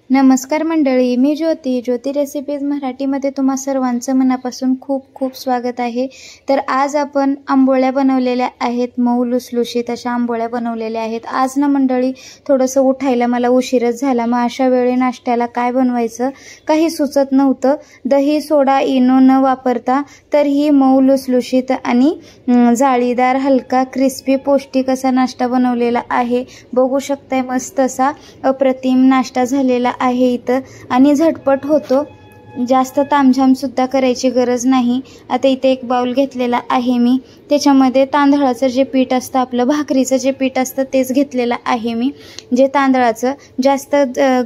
नमस्कार मंडळी, मी ज्योती रेसिपीज मराठीमध्ये तुम्हा सर्वांचं मनापासून खूप खूप स्वागत आहे। तर आज आपण आंबोळ्या बनवलेल्या आहेत, मऊ लुसलुशीत अशा आंबोळ्या बनवलेल्या आहेत। आज ना मंडळी थोडंसं उठायला मला उशीरच झाला, मग अशा वेळी नाश्त्याला काय बनवायचं काही सुचत नव्हतं। दही सोडा इनो न वापरता तर ही मऊ लुसलुशीत आणि जाळीदार हलका क्रिस्पी पौष्टिक असा नाश्ता बनवलेला आहे। बघू शकताय मस्त असा अप्रतिम नाश्ता झालेला आहे इथं आणि झटपट होतो, जास्त तामझाम सुद्धा करायची गरज नाही। आता इथे एक बाउल घेतलेला आहे मी, त्याच्यामध्ये तांदळाचं जे पीठ असतं, आपलं भाकरीचं जे पीठ असतं तेच घेतलेलं आहे मी। जे तांदळाचं जास्त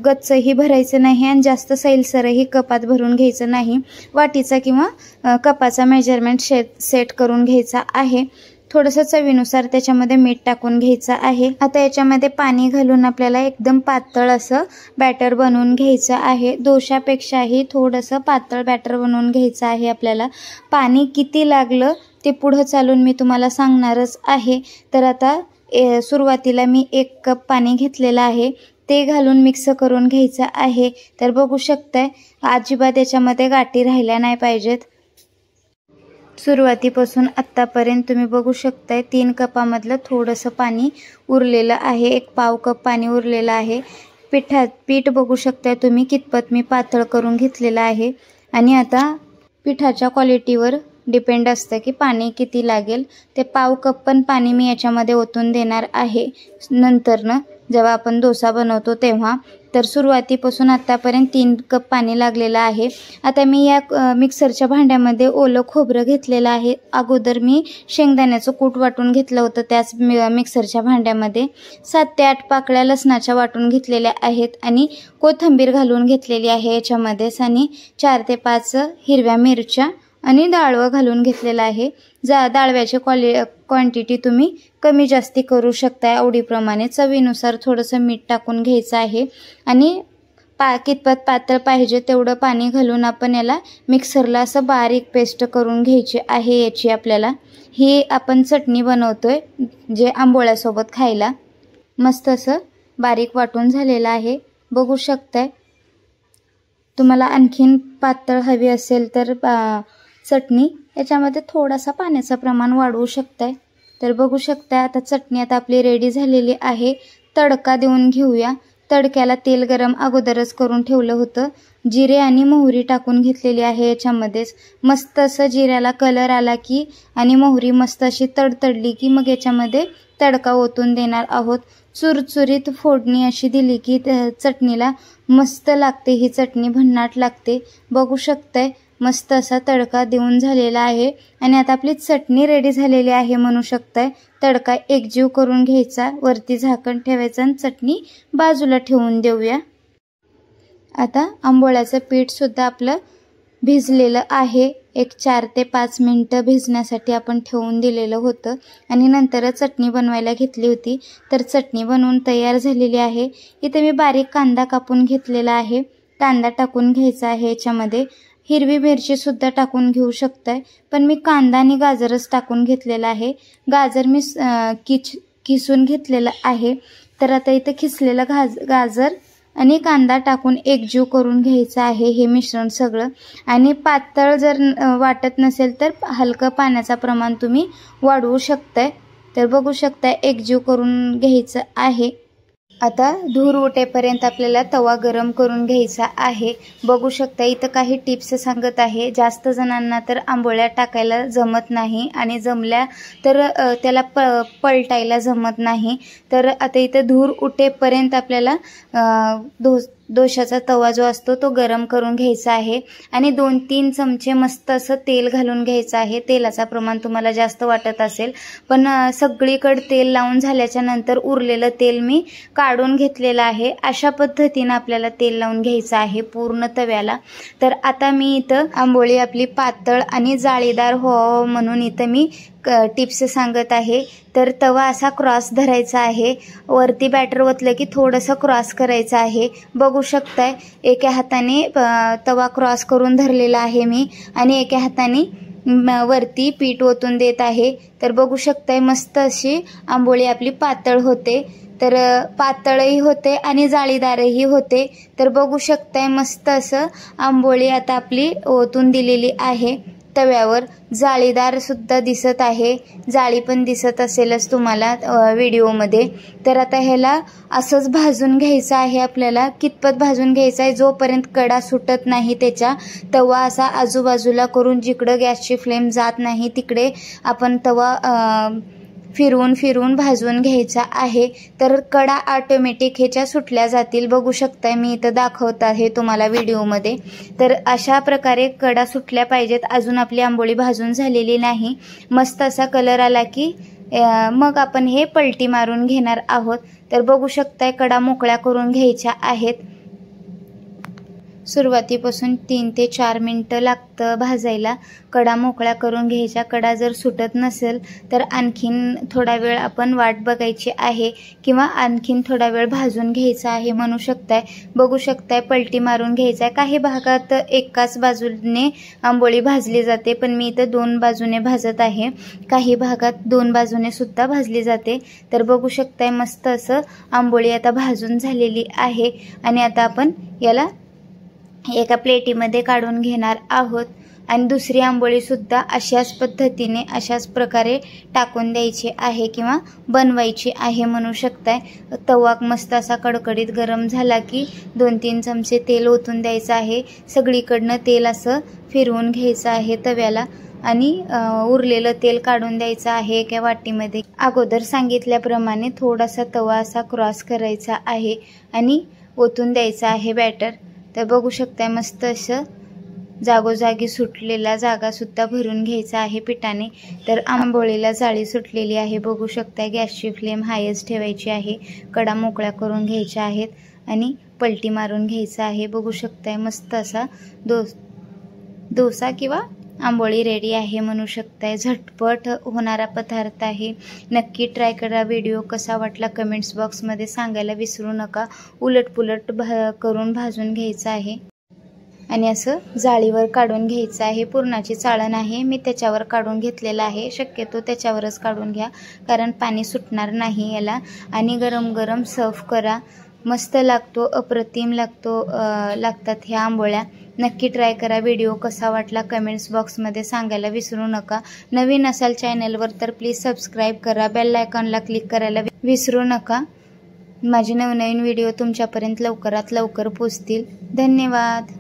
गच्चही भरायचं नाही आणि जास्त सैलसरही कपात भरून घ्यायचं नाही, वाटीचा किंवा कपाचा मेजरमेंट सेट करून घ्यायचा आहे। थोडंसं चवीनुसार त्याच्यामध्ये मीठ टाकून घ्यायचं आहे। आता याच्यामध्ये पाणी घालून आपल्याला एकदम पातळ असं बॅटर बनवून घ्यायचं आहे। डोशापेक्षाही थोडंसं पातळ बॅटर बनवून घ्यायचं आहे आपल्याला। पाणी किती लागलं ते पुढं चालून मी तुम्हाला सांगणारच आहे। तर आता सुरुवातीला मी 1 कप पाणी घेतलेलं आहे, ते घालून मिक्स करून घ्यायचं आहे। तर बघू शकताय अजिबात याच्यामध्ये गाठी राहिल्या नाही पाहिजेत। सुरुवातीपासून आत्तापर्यंत तुम्ही बघू शकताय 3 कपामधलं थोडंसं पाणी उरलेलं आहे, 1 पाव कप पाणी उरलेलं आहे। पीठ बघू शकताय तुम्ही कितपत मी पातळ करून घेतलेलं आहे। आणि आता पिठाच्या क्वालिटीवर डिपेंड असतं की पाणी किती लागेल। ते पाव कप पण पाणी मी याच्यामध्ये ओतून देणार आहे नंतरनं, जेव्हा आपण डोसा बनवतो तेव्हा। तर सुरुवातीपासून आतापर्यंत 3 कप पाणी लागलेलं आहे। आता मी या मिक्सरच्या भांड्यामध्ये ओलं खोबरं घेतलेलं आहे। अगोदर मी शेंगदाण्याचं कूट वाटून घेतलं होतं त्याच मिक्सरच्या भांड्यामध्ये। 7 ते 8 पाकळ्या लसणाच्या वाटून घेतलेल्या आहेत आणि कोथिंबीर घालून घेतलेली आहे याच्यामध्येच, आणि 4 ते 5 हिरव्या मिरच्या आणि डाळवं घालून घेतलेलं आहे। डाळव्याची क्वांटिटी तुम्ही कमी जास्ती करू शकता आवडीप्रमाणे। चवीनुसार थोडंसं मीठ टाकून घ्यायचं आहे आणि कितपत पातळ पाहिजे तेवढं पाणी घालून आपण याला मिक्सरला असं बारीक पेस्ट करून घ्यायची आहे याची आपल्याला। ही आपण चटणी बनवतोय जे आंबोळ्यासोबत खायला। मस्त असं बारीक वाटून झालेलं आहे, बघू शकताय। तुम्हाला आणखीन पातळ हवी असेल तर चटणी याच्यामध्ये थोडासा पाण्याचं प्रमाण वाढवू शकताय। तर बघू शकताय आता चटणी आता आपली रेडी झालेली आहे। तडका देऊन घेऊया। तडक्याला तेल गरम अगोदरच करून ठेवलं होतं, जिरे आणि मोहरी टाकून घेतलेली आहे याच्यामध्येच। मस्त असं जिऱ्याला कलर आला की आणि मोहरी मस्त अशी तडतडली की मग याच्यामध्ये तडका ओतून देणार आहोत। चुरचुरीत फोडणी अशी दिली की चटणीला मस्त लागते, ही चटणी भन्नाट लागते। बघू शकताय मस्त असा तडका देऊन झालेला आहे आणि आता आपली चटणी रेडी झालेली आहे म्हणू शकताय। तडका एकजीव करून घ्यायचा, वरती झाकण ठेवायचं आणि चटणी बाजूला ठेवून देऊया। आता आंबोळ्याचं पीठ सुद्धा आपलं भिजलेलं आहे, एक 4 ते 5 मिनिटं भिजण्यासाठी आपण ठेवून दिलेलं होतं आणि नंतरच चटणी बनवायला घेतली होती। तर चटणी बनवून तयार झालेली आहे। इथे मी बारीक कांदा कापून घेतलेला आहे, कांदा टाकून घ्यायचा आहे याच्यामध्ये। हिरवी मिरची सुद्धा टाकून घेऊ शकताय, पण मी कांदा आणि गाजरच टाकून घेतलेला आहे। गाजर मी किसून घेतलेलं आहे। तर आता इथं किसलेलं गाजर आणि कांदा टाकून एकजीव करून घ्यायचं आहे हे मिश्रण सगळं। आणि पातळ जर वाटत नसेल तर हलकं पाण्याचं प्रमाण तुम्ही वाढवू शकताय। तर बघू शकताय एकजीव करून घ्यायचं आहे। आता धूर उठेपर्यंत आपल्याला तवा गरम करून घ्यायचा आहे। बघू शकता इथं काही टिप्स सांगत आहे। जास्त जणांना तर आंबोळ्या टाकायला जमत नाही आणि जमल्या तर त्याला पलटायला जमत नाही। तर आता इथं धूर उठेपर्यंत आपल्याला डोशाचा तवा जो असतो तो गरम करून घ्यायचा आहे आणि 2-3 चमचे मस्त असं तेल घालून घ्यायचं आहे। तेलाचं प्रमाण तुम्हाला जास्त वाटत असेल, पण सगळीकडे तेल लावून झाल्याच्या नंतर उरलेलं तेल मी काढून घेतलेलं आहे। अशा पद्धतीने आपल्याला तेल लावून घ्यायचं आहे पूर्ण तव्याला। तर आता मी इथं आंबोळी आपली पातळ आणि जाळीदार व्हावं म्हणून इथं मी टिप्स सांगत आहे। तर तवा असा क्रॉस धरायचा आहे, वरती बॅटर ओतलं की थोडंसं क्रॉस करायचं आहे। बघू शकताय एका हाताने तवा क्रॉस करून धरलेला आहे मी आणि एका हाताने वरती पीठ ओतून देत आहे। तर बघू शकताय मस्त अशी आंबोळी आपली पातळ होते। तर पातळही होते आणि जाळीदारही होते। तर बघू शकताय मस्त असं आंबोळी आता आपली ओतून दिलेली आहे तव्यावर। जाळीदार सुद्धा दिसत आहे, जाळी पण दिसत असेलच तुम्हाला व्हिडिओमध्ये। तर आता ह्याला असंच भाजून घ्यायचं आहे आपल्याला। कितपत भाजून घ्यायचं आहे, जोपर्यंत कडा सुटत नाही त्याच्या, तवा असा आजूबाजूला करून जिकडं गॅसची फ्लेम जात नाही तिकडे आपण तवा फिरवून फिरवून भाजून घ्यायचा आहे। तर कडा ऑटोमॅटिक ह्याच्या सुटल्या जातील। बघू शकताय मी इथं दाखवत आहे तुम्हाला व्हिडिओमध्ये। तर अशा प्रकारे कडा सुटल्या पाहिजेत। अजून आपली आंबोळी भाजून झालेली नाही। मस्त असा कलर आला की मग आपण हे पलटी मारून घेणार आहोत। तर बघू शकताय कडा मोकळ्या करून घ्यायच्या आहेत। सुरुवातीपासून 3 ते 4 मिनिटं लागतं भाजायला। कडा मोकळ्या करून घ्यायच्या। कडा जर सुटत नसेल तर आणखीन थोडा वेळ आपण वाट बघायची आहे किंवा आणखीन थोडा वेळ भाजून घ्यायचा आहे म्हणू शकताय। बघू शकताय पलटी मारून घ्यायचा आहे। काही भागात एकाच बाजूने आंबोळी भाजली जाते, पण मी इथं 2 बाजूने भाजत आहे। काही भागात 2 बाजूने सुद्धा भाजली जाते। तर बघू शकताय मस्त असं आंबोळी आता भाजून झालेली आहे आणि आता आपण याला एका प्लेटीमध्ये काढून घेणार आहोत आणि दुसरी आंबोळी सुद्धा अशाच पद्धतीने अशाच प्रकारे टाकून द्यायची आहे किंवा बनवायची आहे म्हणू शकताय। तवा मस्त असा कडकडीत गरम झाला की 2-3 चमचे तेल ओतून द्यायचं आहे। सगळीकडनं तेल असं फिरवून घ्यायचं आहे तव्याला आणि उरलेलं तेल काढून द्यायचं आहे एका वाटीमध्ये। अगोदर सांगितल्याप्रमाणे थोडासा तवा असा क्रॉस करायचा आहे आणि ओतून द्यायचा आहे बॅटर। तर बघू शकताय मस्त असं जागोजागी सुटलेला जागा सुद्धा भरून घ्यायचा आहे पिठाने। तर आंबोळीला जाळी सुटलेली आहे। बघू शकताय गॅसची फ्लेम हायच ठेवायची आहे। कडा मोकळ्या करून घ्यायच्या आहेत आणि पलटी मारून घ्यायचं आहे। बघू शकताय मस्त असा डोसा किंवा आंबोळी रेडी आहे म्हणू शकताय। झटपट होणारा पदार्थ आहे, नक्की ट्राय करा। व्हिडिओ कसा वाटला कमेंट्स बॉक्समध्ये सांगायला विसरू नका। उलटपुलट करून भाजून घ्यायचं आहे आणि असं जाळीवर काढून घ्यायचं आहे। पुरणाची चाळण आहे, मी त्याच्यावर काढून घेतलेलं आहे। शक्यतो त्याच्यावरच काढून घ्या कारण पाणी सुटणार नाही याला। आणि गरम गरम सर्व करा, मस्त लागतो, अप्रतिम लागतात ह्या आंबोळ्या। नक्की ट्राय करा। व्हिडिओ कसा वाटला कमेंट्स बॉक्समध्ये सांगायला विसरू नका। नवीन असाल चॅनलवर तर प्लीज सबस्क्राईब करा, बेल आयकॉनला क्लिक करायला विसरू नका। माझे नवनवीन व्हिडिओ तुमच्यापर्यंत लवकरात लवकर पोहोचतील। धन्यवाद।